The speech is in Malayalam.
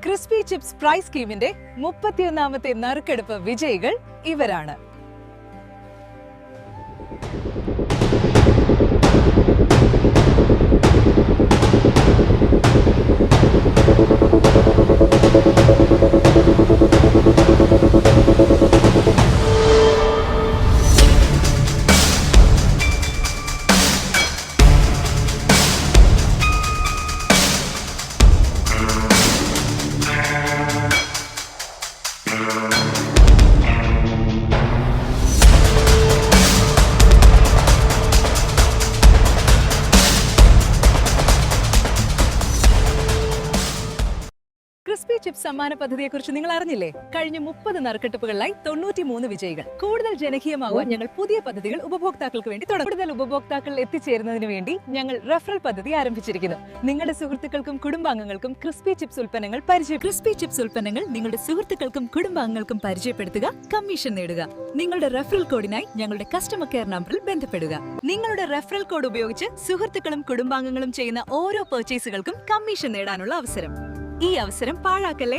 ക്രിസ്പി ചിപ്സ് പ്രൈസ് സ്കീമിന്റെ 31ാമത്തെ നറുക്കെടുപ്പ് വിജയികൾ ഇവരാണ്. ക്രിസ്പി ചിപ്സ് സമ്മാന പദ്ധതിയെക്കുറിച്ച് നിങ്ങൾ അറിഞ്ഞില്ലേ? കഴിഞ്ഞ 30 നറുക്കെടുപ്പുകളിലായി 93 വിജയികൾ. കൂടുതൽ ജനകീയമാവാൻ ഞങ്ങൾ പുതിയ പദ്ധതികൾ ഉപഭോക്താക്കൾക്ക് വേണ്ടി തുടങ്ങി. കൂടുതൽ ഉപഭോക്താക്കൾ എത്തിച്ചേരുന്നതിന് വേണ്ടി ഞങ്ങൾ റഫറൽ പദ്ധതി ആരംഭിച്ചിരിക്കുന്നു. നിങ്ങളുടെ സുഹൃത്തുക്കൾക്കും കുടുംബാംഗങ്ങൾക്കും ക്രിസ്പി ചിപ്സ് ഉൽപ്പന്നങ്ങൾ ക്രിസ്പി ചിപ്സ് ഉൽപ്പന്നങ്ങൾ നിങ്ങളുടെ സുഹൃത്തുക്കൾക്കും കുടുംബാംഗങ്ങൾക്കും പരിചയപ്പെടുത്തുക, കമ്മീഷൻ നേടുക. നിങ്ങളുടെ റഫറൽ കോഡിനായി ഞങ്ങളുടെ കസ്റ്റമർ കെയർ നമ്പറിൽ ബന്ധപ്പെടുക. നിങ്ങളുടെ റഫറൽ കോഡ് ഉപയോഗിച്ച് സുഹൃത്തുക്കളും കുടുംബാംഗങ്ങളും ചെയ്യുന്ന ഓരോ പർച്ചേസുകൾക്കും കമ്മീഷൻ നേടാനുള്ള അവസരം. ഈ അവസരം പാഴാക്കല്ലേ.